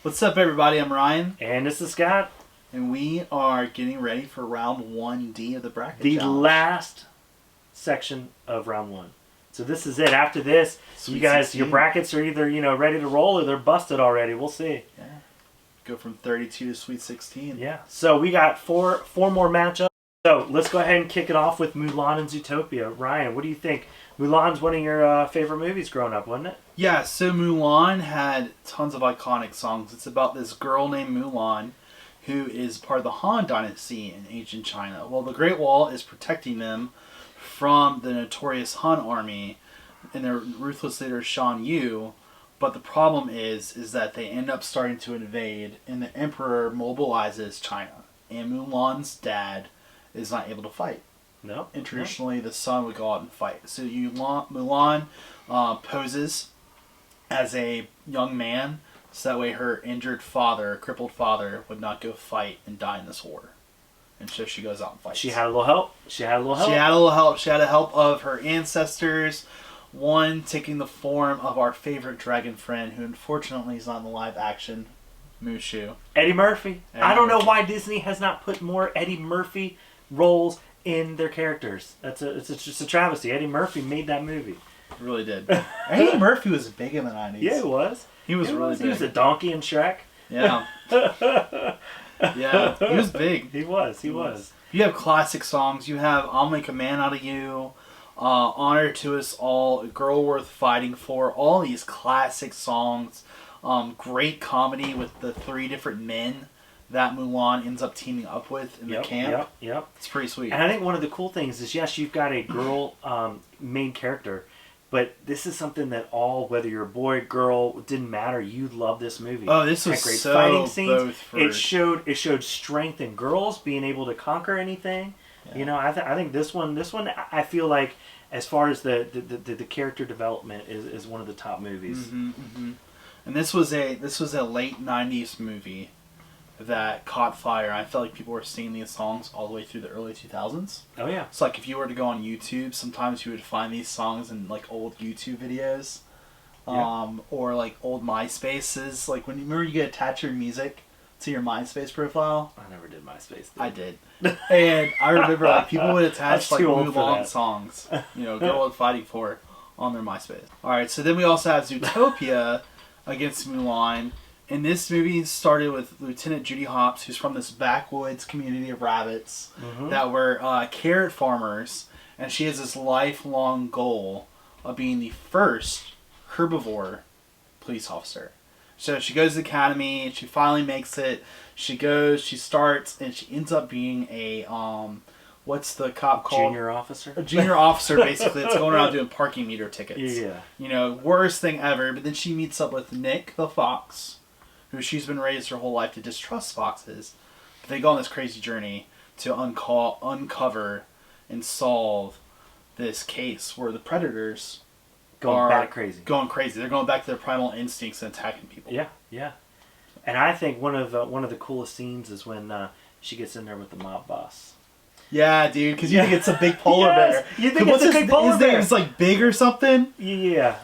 What's up, everybody? I'm Ryan. And this is Scott. And we are getting ready for round 1D of the bracket The challenge. last section of round 1. So this is it. After this, Sweet you guys, 16. your brackets are either, ready to roll or they're busted already. We'll see. Yeah. Go from 32 to Sweet 16. Yeah. So we got four more matchups. So let's go ahead and kick it off with Mulan and Zootopia. Ryan, what do you think? Mulan's one of your favorite movies growing up, wasn't it? Yeah, so Mulan had tons of iconic songs. It's about this girl named Mulan who is part of the Han Dynasty in ancient China. Well, the Great Wall is protecting them from the notorious Han army and their ruthless leader Shan Yu. But the problem is that they end up starting to invade, and the Emperor mobilizes China. And Mulan's dad is not able to fight. No. And traditionally, the son would go out and fight. So Mulan poses as a young man, so that way her injured father, crippled father, would not go fight and die in this war. And so she goes out and fights. She had a little help. She had a little help. She had the help of her ancestors. One taking the form of our favorite dragon friend, who unfortunately is not in the live action, Mushu. Eddie Murphy. I don't know why Disney has not put more Eddie Murphy roles in their characters. It's just a travesty. Eddie Murphy made that movie. He really did. Eddie Murphy was big in the 90s. Yeah, he was. He was really big. He was a donkey in Shrek. Yeah. Yeah, he was big. He was. You have classic songs. You have I'll Make a Man Out of You, Honor to Us All, A Girl Worth Fighting For, all these classic songs. Great comedy with the 3 different men that Mulan ends up teaming up with in the camp. Yep. It's pretty sweet. And I think one of the cool things is, yes, you've got a girl main character, but this is something that whether you're a boy, girl, it didn't matter. You love this movie. Oh, this was great so fighting scenes. both for... It showed strength in girls being able to conquer anything. Yeah. I think this one, I feel like, as far as the character development is one of the top movies. Mm-hmm, mm-hmm. And this was a late 90s movie that caught fire. I felt like people were singing these songs all the way through the early 2000s. Oh yeah. So like if you were to go on YouTube, sometimes you would find these songs in like old YouTube videos, or like old MySpaces. Like remember you could attach your music to your MySpace profile. I never did MySpace. I did, and I remember like people would attach like Mulan songs, Girl Was Fighting For, on their MySpace. All right, so then we also have Zootopia against Mulan. And this movie started with Lieutenant Judy Hopps, who's from this backwoods community of rabbits that were carrot farmers. And she has this lifelong goal of being the first herbivore police officer. So she goes to the academy, and she finally makes it. She starts, and she ends up being a, what's the cop called? Junior officer? A junior officer, basically, that's going around doing parking meter tickets. Yeah. Worst thing ever. But then she meets up with Nick the fox, who she's been raised her whole life to distrust foxes. But they go on this crazy journey to uncover and solve this case where the predators going crazy. They're going back to their primal instincts and attacking people. Yeah. And I think one of the coolest scenes is when she gets in there with the mob boss. Yeah, dude, because you think it's a big polar bear. You think it's a big polar bear. His name is like Big or something? Yeah.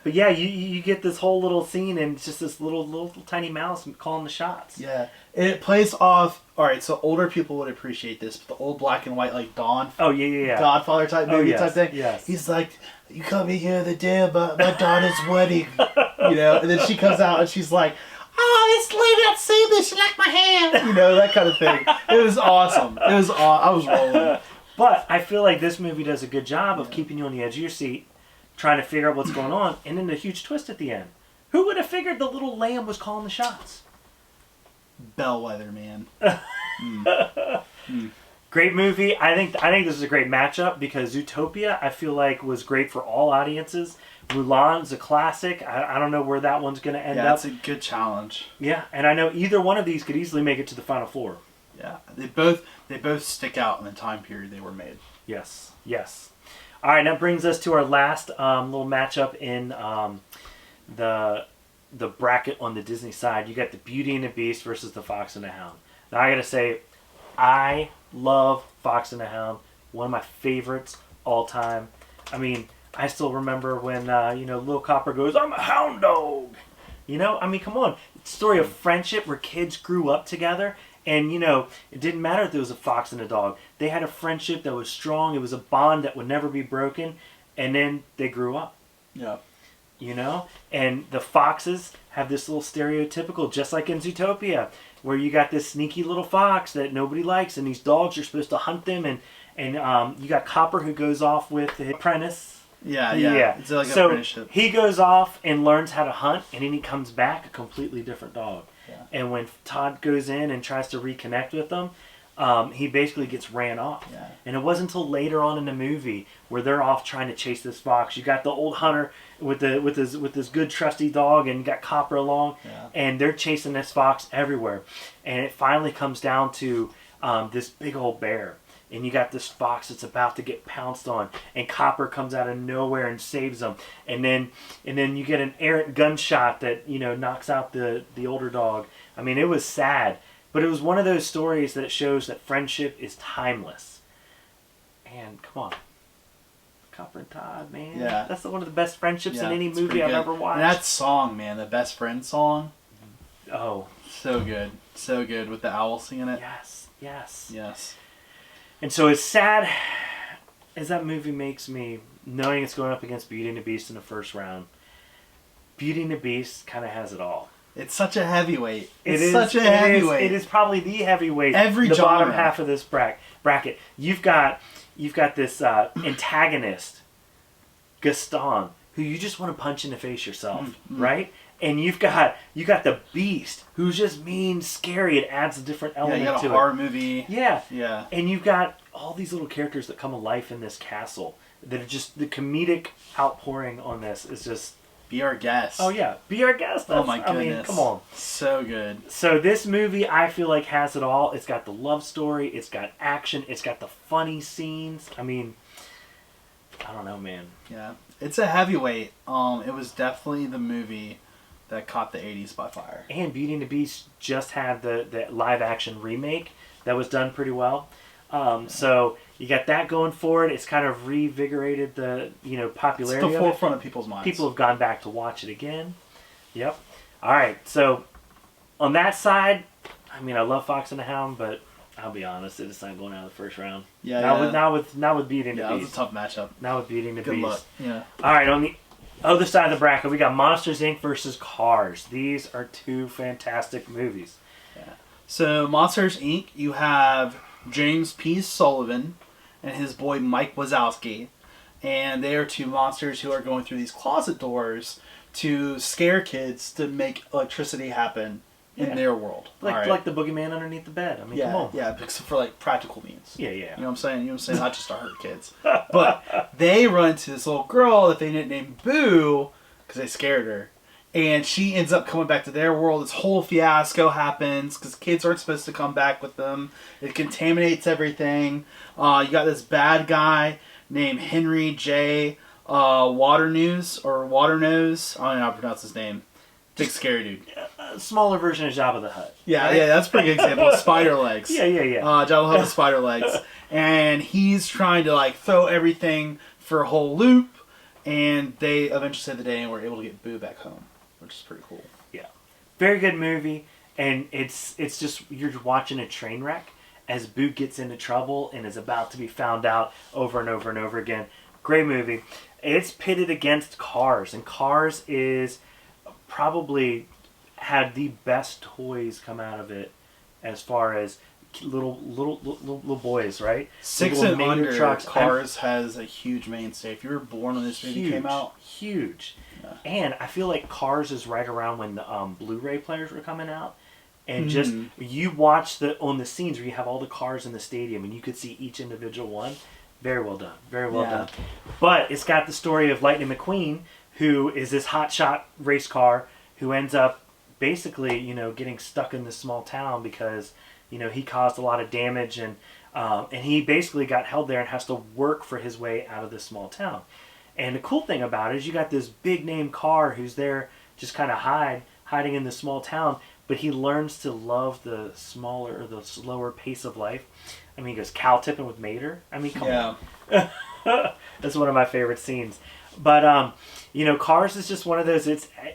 But yeah, you get this whole little scene, and it's just this little tiny mouse calling the shots. Yeah. And it plays off... Alright, so older people would appreciate this, but the old black and white, like Dawn... Oh, yeah. Godfather type movie type thing. Yes. He's like, you come in here the day of my daughter's wedding. And then she comes out and she's like... Oh, this lady outside me, she liked my hand. That kind of thing. It was awesome. I was rolling. But I feel like this movie does a good job of keeping you on the edge of your seat, trying to figure out what's going on, and then the huge twist at the end. Who would have figured the little lamb was calling the shots? Bellwether, man. Great movie. I think this is a great matchup because Zootopia, I feel like, was great for all audiences. Mulan's a classic. I don't know where that one's going to end up. Yeah, it's a good challenge. Yeah, and I know either one of these could easily make it to the Final Four. Yeah, they both stick out in the time period they were made. Yes. All right, that brings us to our last little matchup in the bracket on the Disney side. You got the Beauty and the Beast versus the Fox and the Hound. Now I got to say, I love Fox and the Hound. One of my favorites all time. I mean, I still remember when, Little Copper goes, I'm a hound dog. You know, I mean, come on. Story of friendship where kids grew up together. And, you know, it didn't matter if there was a fox and a dog. They had a friendship that was strong. It was a bond that would never be broken. And then they grew up. Yeah. You know? And the foxes have this little stereotypical, just like in Zootopia, where you got this sneaky little fox that nobody likes. And these dogs are supposed to hunt them. And you got Copper who goes off with his apprentice. Yeah. It's like so apprenticeship. He goes off and learns how to hunt. And then he comes back a completely different dog. Yeah. And when Todd goes in and tries to reconnect with them, he basically gets ran off. Yeah. And it wasn't until later on in the movie where they're off trying to chase this fox. You got the old hunter with his good trusty dog, and you got Copper along, and they're chasing this fox everywhere. And it finally comes down to this big old bear. And you got this fox that's about to get pounced on, and Copper comes out of nowhere and saves them. And then you get an errant gunshot that, you know, knocks out the older dog. I mean, it was sad, but it was one of those stories that shows that friendship is timeless. And come on, Copper and Todd, man, that's one of the best friendships in any movie I've ever watched. And that song, man, the Best Friend song. Oh, so good with the owl singing it. Yes. And so as sad as that movie makes me, knowing it's going up against Beauty and the Beast in the first round, Beauty and the Beast kind of has it all. It's such a heavyweight. It is probably the heavyweight. The bottom half of this bracket. You've got this antagonist, Gaston, who you just want to punch in the face yourself, right? And you've got the Beast, who's just mean, scary. It adds a different element to it. You got a horror movie. Yeah. And you've got all these little characters that come to life in this castle. That are just, the comedic outpouring on this is just... Be Our Guest. Oh, yeah. Be Our Guest. Oh, my goodness. I mean, come on. So good. So this movie, I feel like, has it all. It's got the love story. It's got action. It's got the funny scenes. I mean, I don't know, man. Yeah. It's a heavyweight. It was definitely the movie that caught the 80s by fire. And Beauty and the Beast just had the live action remake that was done pretty well. So you got that going for it. It's kind of revigorated the popularity. It's the forefront of people's minds. People have gone back to watch it again. Yep. All right. So on that side, I mean, I love Fox and the Hound, but I'll be honest, it's not going out of the first round. Not with Beauty and the Beast. Yeah, that was a tough matchup. Not with Beauty and the Beast. Good luck. Yeah. All right. On the other side of the bracket, we got Monsters, Inc. versus Cars. These are two fantastic movies. Yeah. So, Monsters, Inc., you have James P. Sullivan and his boy Mike Wazowski. And they are two monsters who are going through these closet doors to scare kids to make electricity happen in their world. Like the boogeyman underneath the bed. I mean, come on. Yeah, because for like practical means. Yeah. You know what I'm saying? Not just to hurt kids. But they run into this little girl that they didn't name Boo because they scared her. And she ends up coming back to their world. This whole fiasco happens because kids aren't supposed to come back with them. It contaminates everything. You got this bad guy named Henry J. Waternose. I don't know how to pronounce his name. Big scary dude. A smaller version of Jabba the Hutt. Yeah, right? That's a pretty good example. Spider legs. Yeah. Jabba the Hutt with spider legs. And he's trying to like throw everything for a whole loop. And they eventually save the day and were able to get Boo back home, which is pretty cool. Yeah. Very good movie. And it's just, you're watching a train wreck as Boo gets into trouble and is about to be found out over and over and over again. Great movie. It's pitted against Cars. And Cars is... probably had the best toys come out of it as far as little boys, right? 6 and under trucks. Cars has a huge mainstay. If you were born when this movie came out, huge. Yeah. And I feel like Cars is right around when the Blu-ray players were coming out, and just you watch on the scenes where you have all the cars in the stadium and you could see each individual one. Very well done. Very well done. But it's got the story of Lightning McQueen, who is this hotshot race car who ends up basically, getting stuck in this small town because, he caused a lot of damage and he basically got held there and has to work for his way out of this small town. And the cool thing about it is you got this big name car who's there just kind of hiding in this small town, but he learns to love the smaller or the slower pace of life. I mean, he goes cow tipping with Mater. I mean, come on. That's one of my favorite scenes. But you know, Cars is just one of those.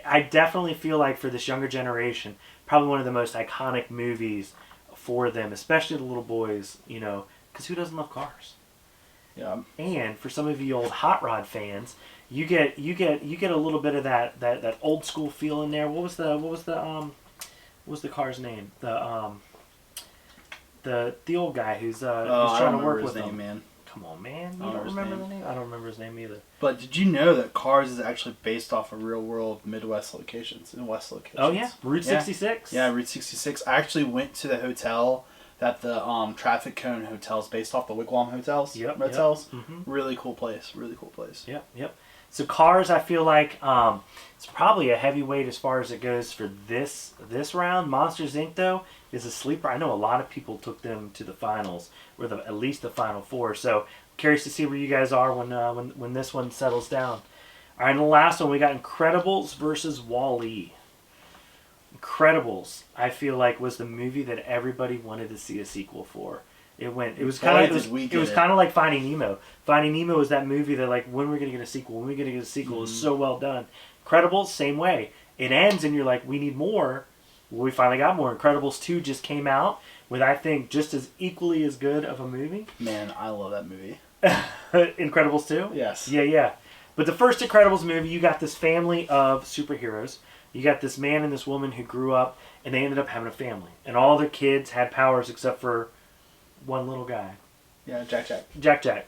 I definitely feel like for this younger generation, probably one of the most iconic movies for them, especially the little boys. You know, because who doesn't love Cars? Yeah. And for some of you old Hot Rod fans, you get a little bit of that old school feel in there. What was the car's name? The old guy who's trying to work with him. Man. Come on, man! You don't remember the name? I don't remember his name either. But did you know that Cars is actually based off of real world Midwest locations and West locations? Oh yeah, Route 66. Yeah, Route 66. I actually went to the hotel that the Traffic Cone Hotel is based off, the Wigwam Hotels. Yep. Motels. Yep. Mm-hmm. Really cool place. Really cool place. Yep. So Cars, I feel like it's probably a heavyweight as far as it goes for this round. Monsters Inc. though is a sleeper. I know a lot of people took them to the finals, or at least the final four. So curious to see where you guys are when this one settles down. All right, and the last one we got Incredibles versus Wall-E. Incredibles, I feel like, was the movie that everybody wanted to see a sequel for. It was kind of like Finding Nemo. Finding Nemo was that movie that, like, when we're gonna get a sequel? When are we gonna get a sequel? It was so well done. Incredibles, same way. It ends and you're like, we need more. Well, we finally got more. Incredibles 2 just came out with, I think, just as equally as good of a movie. Man, I love that movie. Incredibles 2? Yes. Yeah. But the first Incredibles movie, you got this family of superheroes. You got this man and this woman who grew up, and they ended up having a family. And all their kids had powers except for one little guy. Yeah, Jack. Jack.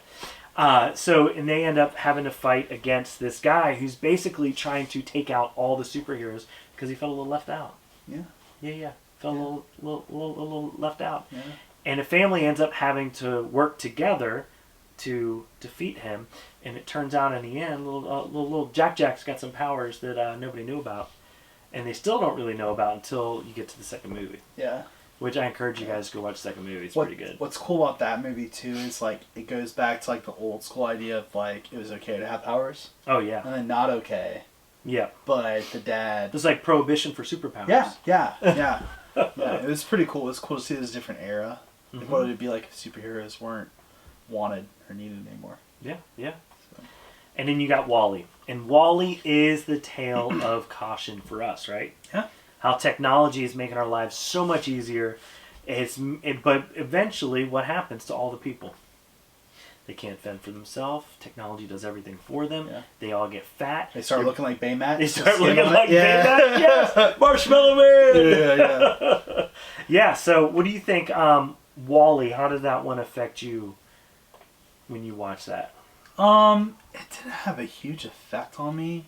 And they end up having to fight against this guy who's basically trying to take out all the superheroes because he felt a little left out. Yeah. Felt a little left out. Yeah. And the family ends up having to work together to defeat him. And it turns out in the end, little Jack's got some powers that nobody knew about. And they still don't really know about until you get to the second movie. Yeah. Which I encourage you guys to go watch the second movie. It's pretty good. What's cool about that movie, too, is, like, it goes back to, like, the old school idea of, like, it was okay to have powers. Oh, yeah. And then not okay. Yeah. But the dad... It was like prohibition for superpowers. Yeah. It was pretty cool. It was cool to see this different era. Mm-hmm. Like, what would it be like if superheroes weren't wanted or needed anymore? Yeah. So. And then you got Wall-E. And Wall-E is the tale of caution for us, right? Yeah. How technology is making our lives so much easier. But eventually, what happens to all the people? They can't fend for themselves. Technology does everything for them. Yeah. They all get fat. They start looking like Baymax. They start looking like Baymax. Yes, Marshmallow Man. Yeah. Yeah. So, what do you think, Wall-E? How did that one affect you when you watched that? It didn't have a huge effect on me.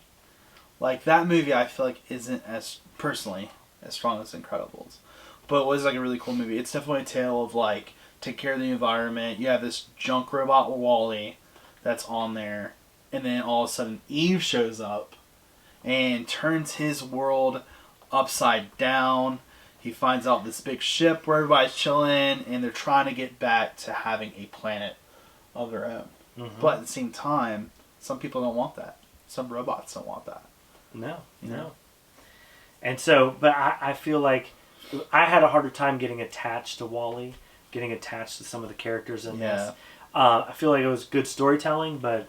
Like, that movie, I feel like isn't as personally as strong as Incredibles, but it was like a really cool movie. It's definitely a tale of, like, take care of the environment. You have this junk robot Wall-E that's on there, and then all of a sudden Eve shows up and turns his world upside down. He finds out this big ship where everybody's chilling, and they're trying to get back to having a planet of their own. Mm-hmm. But at the same time, some people don't want that. Some robots don't want that. No. And so, but I feel like I had a harder time getting attached to Wall-E, getting attached to some of the characters in this. I feel like it was good storytelling, but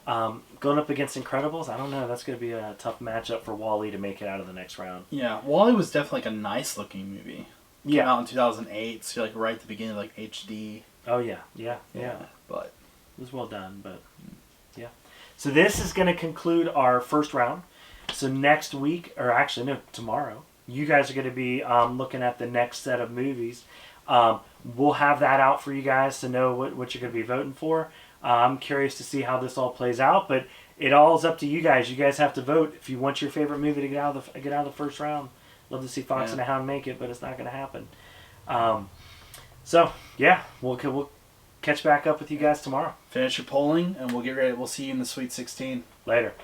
going up against Incredibles, I don't know. That's going to be a tough matchup for Wall-E to make it out of the next round. Yeah, Wall-E was definitely like a nice looking movie. Came out in 2008, so like right at the beginning of like HD. Oh yeah. But it was well done, but yeah. So this is going to conclude our first round. So next week, or actually no, tomorrow, you guys are going to be looking at the next set of movies. We'll have that out for you guys to know what you're going to be voting for. I'm curious to see how this all plays out, but it all is up to you guys. You guys have to vote if you want your favorite movie to get out of the first round. Love to see Fox and the Hound make it, but it's not going to happen. So yeah, we'll catch back up with you guys tomorrow. Finish your polling, and we'll get ready. We'll see you in the Sweet 16. Later.